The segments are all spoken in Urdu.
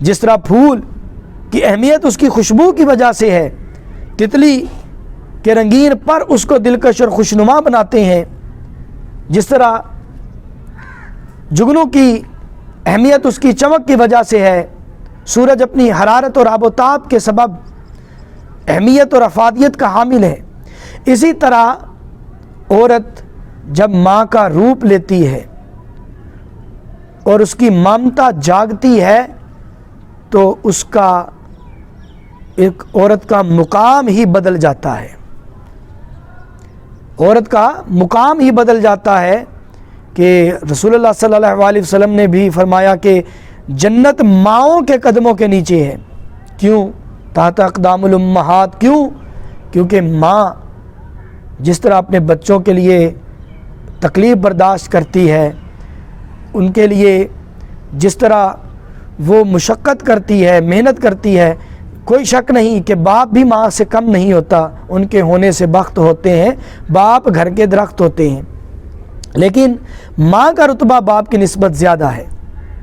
جس طرح پھول کی اہمیت اس کی خوشبو کی وجہ سے ہے، تتلی کے رنگین پر اس کو دلکش اور خوشنما بناتے ہیں، جس طرح جگنوں کی اہمیت اس کی چمک کی وجہ سے ہے، سورج اپنی حرارت اور آب و تاب کے سبب اہمیت اور افادیت کا حامل ہے۔ اسی طرح عورت جب ماں کا روپ لیتی ہے اور اس کی ممتا جاگتی ہے تو اس کا ایک عورت کا مقام ہی بدل جاتا ہے، عورت کا مقام ہی بدل جاتا ہے کہ رسول اللہ صلی اللہ علیہ وسلم نے بھی فرمایا کہ جنت ماؤں کے قدموں کے نیچے ہے۔ کیوں؟ تحت اقدام الامہات، کیونکہ ماں جس طرح اپنے بچوں کے لیے تکلیف برداشت کرتی ہے، ان کے لیے جس طرح وہ مشقت کرتی ہے، محنت کرتی ہے، کوئی شک نہیں کہ باپ بھی ماں سے کم نہیں ہوتا، ان کے ہونے سے بخت ہوتے ہیں، باپ گھر کے درخت ہوتے ہیں، لیکن ماں کا رتبہ باپ کی نسبت زیادہ ہے،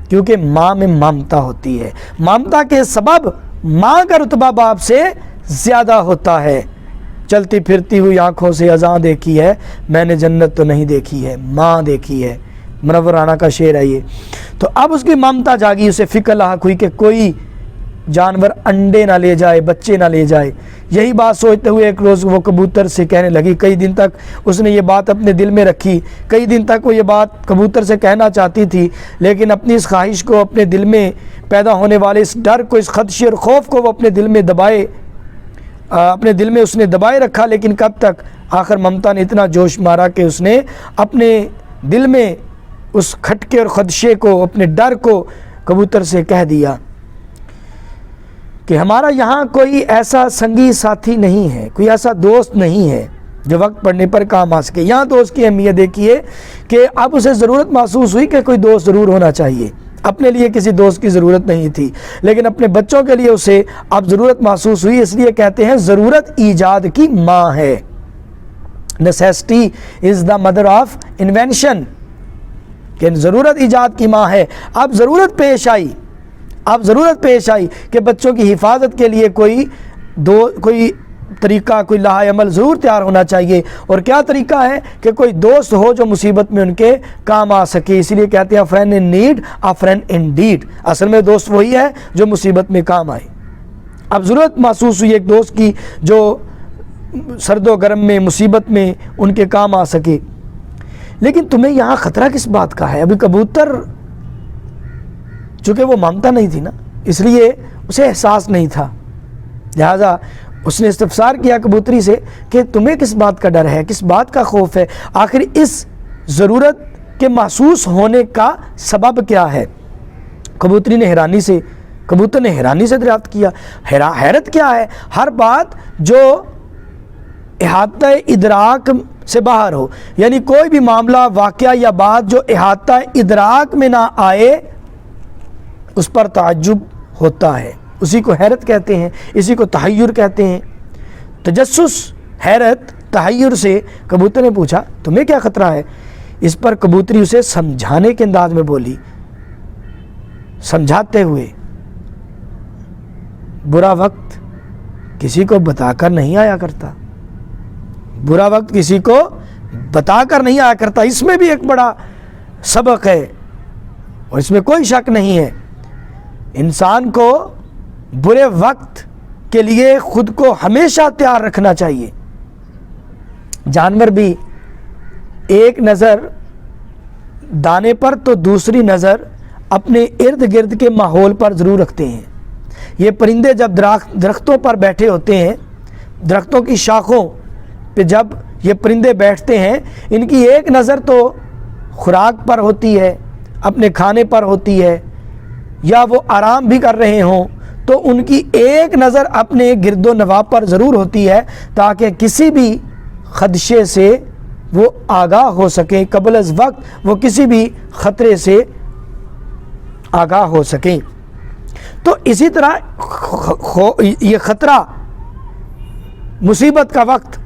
کیونکہ ماں میں ممتا ہوتی ہے، ممتا کے سبب ماں کا رتبہ باپ سے زیادہ ہوتا ہے۔ چلتی پھرتی ہوئی آنکھوں سے اذاں دیکھی ہے، میں نے جنت تو نہیں دیکھی ہے، ماں دیکھی ہے، منور رانا کا شعر ہے یہ۔ تو اب اس کی ممتا جاگی، اسے فکر لاحق ہوئی کہ کوئی جانور انڈے نہ لے جائے، بچے نہ لے جائے۔ یہی بات سوچتے ہوئے ایک روز وہ کبوتر سے کہنے لگی، کئی دن تک اس نے یہ بات اپنے دل میں رکھی، کئی دن تک وہ یہ بات کبوتر سے کہنا چاہتی تھی، لیکن اپنی اس خواہش کو، اپنے دل میں پیدا ہونے والے اس ڈر کو، اس خدشے اور خوف کو وہ اپنے دل میں اس نے دبائے رکھا۔ لیکن کب تک؟ آخر ممتا نے اتنا جوش مارا کہ اس نے اپنے دل میں اس کھٹکے اور خدشے کو، اپنے ڈر کو کبوتر سے کہہ دیا کہ ہمارا یہاں کوئی ایسا سنگی ساتھی نہیں ہے، کوئی ایسا دوست نہیں ہے جو وقت پڑنے پر کام آ سکے۔ یہاں دوست کی اہمیت دیکھیے کہ اب اسے ضرورت محسوس ہوئی کہ کوئی دوست ضرور ہونا چاہیے۔ اپنے لیے کسی دوست کی ضرورت نہیں تھی، لیکن اپنے بچوں کے لیے اسے اب ضرورت محسوس ہوئی۔ اس لیے کہتے ہیں ضرورت ایجاد کی ماں ہے، necessity is the mother of invention, کہ ضرورت ایجاد کی ماں ہے۔ اب ضرورت پیش آئی کہ بچوں کی حفاظت کے لیے کوئی طریقہ، کوئی لاہ عمل ضرور تیار ہونا چاہیے۔ اور کیا طریقہ ہے؟ کہ کوئی دوست ہو جو مصیبت میں ان کے کام آ سکے۔ اسی لیے کہتے ہیں friend in need a friend indeed, اصل میں دوست وہی ہے جو مصیبت میں کام آئے۔ اب ضرورت محسوس ہوئی ایک دوست کی جو سرد و گرم میں، مصیبت میں ان کے کام آ سکے۔ لیکن تمہیں یہاں خطرہ کس بات کا ہے؟ ابھی کبوتر چونکہ وہ ممتا نہیں تھی نا، اس لیے اسے احساس نہیں تھا، لہذا اس نے استفسار کیا کبوتری سے کہ تمہیں کس بات کا ڈر ہے، کس بات کا خوف ہے، آخر اس ضرورت کے محسوس ہونے کا سبب کیا ہے؟ کبوتر نے حیرانی سے دریافت کیا، حیرت کیا ہے؟ ہر بات جو احاطہ ادراک سے باہر ہو، یعنی کوئی بھی معاملہ، واقعہ یا بات جو احاطہ ادراک میں نہ آئے اس پر تعجب ہوتا ہے، اسی کو حیرت کہتے ہیں، اسی کو تحیر کہتے ہیں۔ تجسس، حیرت، تحیر سے کبوتر نے پوچھا تمہیں کیا خطرہ ہے؟ اس پر کبوتری اسے سمجھانے کے انداز میں بولی، سمجھاتے ہوئے، برا وقت کسی کو بتا کر نہیں آیا کرتا، برا وقت کسی کو بتا کر نہیں آیا کرتا۔ اس میں بھی ایک بڑا سبق ہے اور اس میں کوئی شک نہیں ہے، انسان کو برے وقت کے لیے خود کو ہمیشہ تیار رکھنا چاہیے۔ جانور بھی ایک نظر دانے پر تو دوسری نظر اپنے ارد گرد کے ماحول پر ضرور رکھتے ہیں۔ یہ پرندے جب درختوں پر بیٹھے ہوتے ہیں، درختوں کی شاخوں پہ جب یہ پرندے بیٹھتے ہیں، ان کی ایک نظر تو خوراک پر ہوتی ہے، اپنے کھانے پر ہوتی ہے، یا وہ آرام بھی کر رہے ہوں تو ان کی ایک نظر اپنے گرد و نواح پر ضرور ہوتی ہے تاکہ کسی بھی خدشے سے وہ آگاہ ہو سکیں، قبل از وقت وہ کسی بھی خطرے سے آگاہ ہو سکیں۔ تو اسی طرح یہ خطرہ، مصیبت کا وقت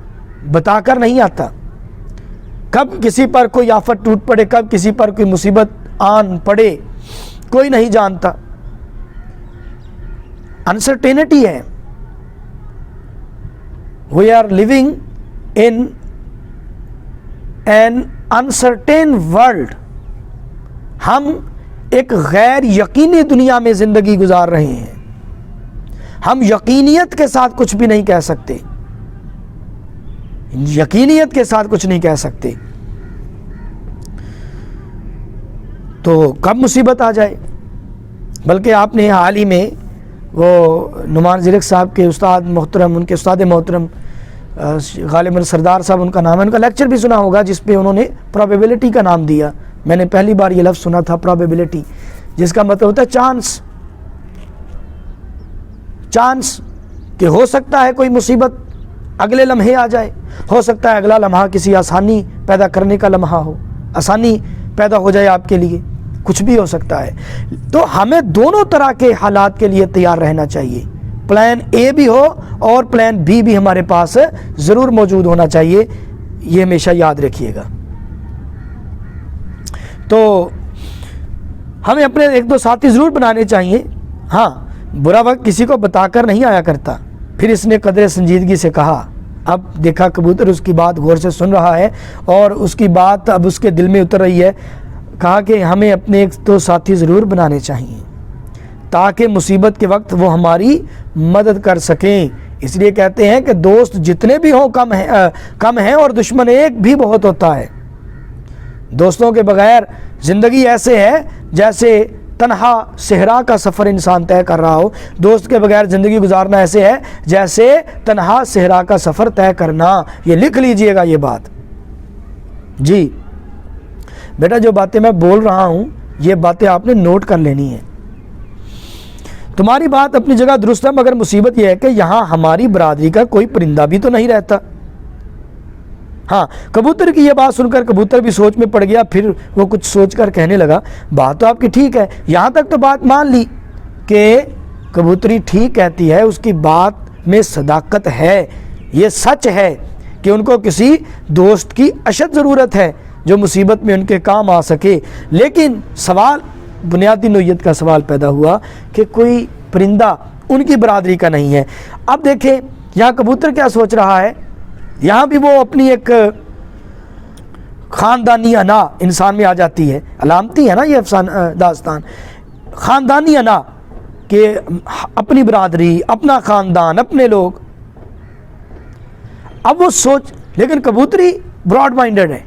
بتا کر نہیں آتا، کب کسی پر کوئی آفت ٹوٹ پڑے، کب کسی پر کوئی مصیبت آن پڑے، کوئی نہیں جانتا۔ انسرٹینٹی ہے. We are living in an uncertain world. ہم ایک غیر یقینی دنیا میں زندگی گزار رہے ہیں. ہم یقینیت کے ساتھ کچھ بھی نہیں کہہ سکتے, یقینیت کے ساتھ کچھ نہیں کہہ سکتے. تو کب مصیبت آ جائے. بلکہ آپ نے حال ہی میں وہ نعمان زیرک صاحب کے استاد محترم, ان کے استاد محترم غالباً سردار صاحب ان کا نام ہے, ان کا لیکچر بھی سنا ہوگا جس پہ انہوں نے پرابیبلٹی کا نام دیا. میں نے پہلی بار یہ لفظ سنا تھا, پرابیبلٹی, جس کا مطلب ہوتا ہے چانس. چانس کہ ہو سکتا ہے کوئی مصیبت اگلے لمحے آ جائے, ہو سکتا ہے اگلا لمحہ کسی آسانی پیدا کرنے کا لمحہ ہو, آسانی پیدا ہو جائے آپ کے لیے, کچھ بھی ہو سکتا ہے. تو ہمیں دونوں طرح کے حالات کے لیے تیار رہنا چاہیے. پلان اے بھی ہو اور پلان بی بھی ہمارے پاس ضرور موجود ہونا چاہیے, یہ ہمیشہ یاد رکھیے گا. تو ہمیں اپنے ایک دو ساتھی ضرور بنانے چاہیے. ہاں, برا وقت کسی کو بتا کر نہیں آیا کرتا. پھر اس نے قدر سنجیدگی سے کہا. اب دیکھا کبوتر اس کی بات غور سے سن رہا ہے اور اس کی بات اب اس کے دل میں اتر رہی ہے. کہا کہ ہمیں اپنے ایک دو ساتھی ضرور بنانے چاہیے تاکہ مصیبت کے وقت وہ ہماری مدد کر سکیں. اس لیے کہتے ہیں کہ دوست جتنے بھی ہوں کم ہیں اور دشمن ایک بھی بہت ہوتا ہے. دوستوں کے بغیر زندگی ایسے ہے جیسے تنہا صحرا کا سفر انسان طے کر رہا ہو. دوست کے بغیر زندگی گزارنا ایسے ہے جیسے تنہا صحرا کا سفر طے کرنا. یہ لکھ لیجئے گا یہ بات. جی بیٹا, جو باتیں میں بول رہا ہوں یہ باتیں آپ نے نوٹ کر لینی ہیں. تمہاری بات اپنی جگہ درست ہے, مگر مصیبت یہ ہے کہ یہاں ہماری برادری کا کوئی پرندہ بھی تو نہیں رہتا. ہاں, کبوتر کی یہ بات سن کر کبوتر بھی سوچ میں پڑ گیا. پھر وہ کچھ سوچ کر کہنے لگا, بات تو آپ کی ٹھیک ہے. یہاں تک تو بات مان لی کہ کبوتری ٹھیک کہتی ہے, اس کی بات میں صداقت ہے. یہ سچ ہے کہ ان کو کسی دوست کی اشد ضرورت ہے جو مصیبت میں ان کے کام آ سکے. لیکن سوال, بنیادی نوعیت کا سوال پیدا ہوا کہ کوئی پرندہ ان کی برادری کا نہیں ہے. اب دیکھیں یہاں کبوتر کیا سوچ رہا ہے. یہاں بھی وہ اپنی ایک خاندانی انا انسان میں آ جاتی ہے. علامتی ہے نا یہ داستان, خاندانی انا کہ اپنی برادری, اپنا خاندان, اپنے لوگ. اب وہ سوچ, لیکن کبوتری براڈ مائنڈڈ ہے,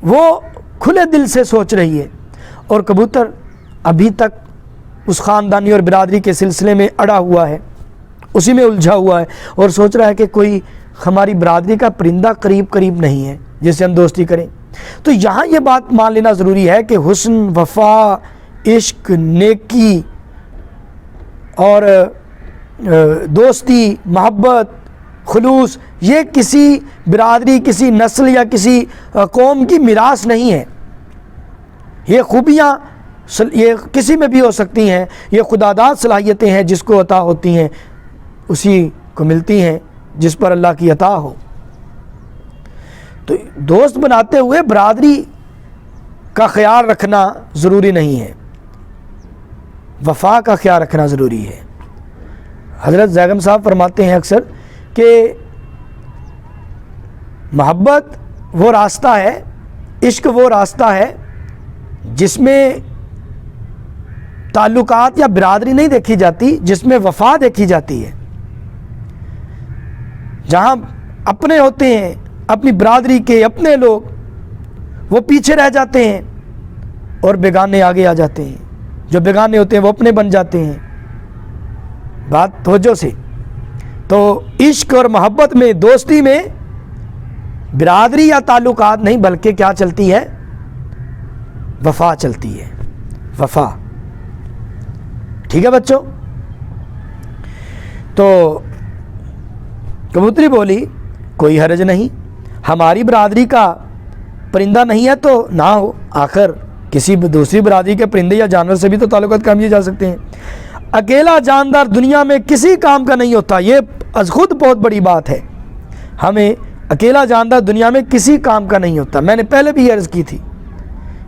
وہ کھلے دل سے سوچ رہی ہے. اور کبوتر ابھی تک اس خاندانی اور برادری کے سلسلے میں اڑا ہوا ہے, اسی میں الجھا ہوا ہے اور سوچ رہا ہے کہ کوئی ہماری برادری کا پرندہ قریب نہیں ہے جس سے ہم دوستی کریں. تو یہاں یہ بات مان لینا ضروری ہے کہ حسن, وفا, عشق, نیکی اور دوستی, محبت, خلوص, یہ کسی برادری, کسی نسل یا کسی قوم کی میراث نہیں ہے. یہ خوبیاں یہ کسی میں بھی ہو سکتی ہیں. یہ خداداد صلاحیتیں ہیں جس کو عطا ہوتی ہیں اسی کو ملتی ہیں جس پر اللہ کی عطا ہو. تو دوست بناتے ہوئے برادری کا خیال رکھنا ضروری نہیں ہے, وفا کا خیال رکھنا ضروری ہے. حضرت زیغم صاحب فرماتے ہیں اکثر کہ محبت وہ راستہ ہے, عشق وہ راستہ ہے جس میں تعلقات یا برادری نہیں دیکھی جاتی, جس میں وفا دیکھی جاتی ہے. جہاں اپنے ہوتے ہیں, اپنی برادری کے اپنے لوگ, وہ پیچھے رہ جاتے ہیں اور بیگانے آگے آ جاتے ہیں. جو بیگانے ہوتے ہیں وہ اپنے بن جاتے ہیں. بات توجہ سے. تو عشق اور محبت میں, دوستی میں برادری یا تعلقات نہیں بلکہ کیا چلتی ہے, وفا چلتی ہے. وفا. ٹھیک ہے بچوں. تو کبوتری بولی کوئی حرج نہیں, ہماری برادری کا پرندہ نہیں ہے تو نہ ہو, آخر کسی دوسری برادری کے پرندے یا جانور سے بھی تو تعلقات کامے جا سکتے ہیں. اکیلا جاندار دنیا میں کسی کام کا نہیں ہوتا, یہ از خود بہت بڑی بات ہے. ہمیں اکیلا جاندار دنیا میں کسی کام کا نہیں ہوتا. میں نے پہلے بھی عرض کی تھی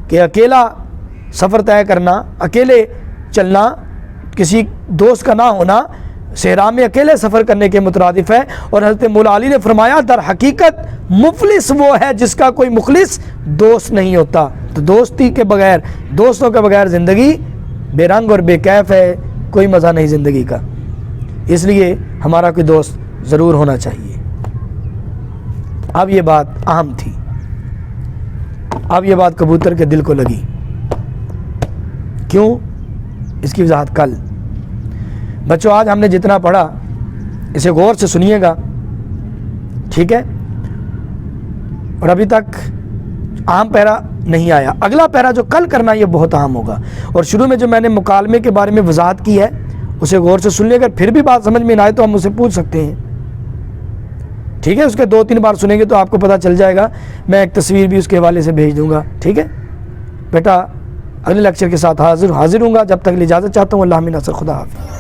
کہ اکیلا سفر طے کرنا, اکیلے چلنا, کسی دوست کا نہ ہونا صحرا میں اکیلے سفر کرنے کے مترادف ہے. اور حضرت مولا علی نے فرمایا در حقیقت مفلس وہ ہے جس کا کوئی مخلص دوست نہیں ہوتا. تو دوستی کے بغیر، دوستوں کے بغیر زندگی بے رنگ اور بے کیف ہے، کوئی مزہ نہیں زندگی کا. اس لیے ہمارا کوئی دوست ضرور ہونا چاہیے. اب یہ بات اہم تھی، اب یہ بات کبوتر کے دل کو لگی. کیوں؟ اس کی وضاحت کل. بچوں آج ہم نے جتنا پڑھا اسے غور سے سنیے گا، ٹھیک ہے؟ اور ابھی تک اہم پیرا نہیں آیا. اگلا پیرا جو کل کرنا یہ بہت اہم ہوگا. اور شروع میں جو میں نے مکالمے کے بارے میں وضاحت کی ہے اسے غور سے سن لے. اگر پھر بھی بات سمجھ میں نہ آئے تو ہم اسے پوچھ سکتے ہیں، ٹھیک ہے؟ اس کے 2-3 بار سنیں گے تو آپ کو پتہ چل جائے گا. میں ایک تصویر بھی اس کے حوالے سے بھیج دوں گا، ٹھیک ہے بیٹا؟ اگلے لیکچر کے ساتھ حاضر ہوں گا. جب تک اجازت چاہتا ہوں. اللہ حافظ. خدا حافظ.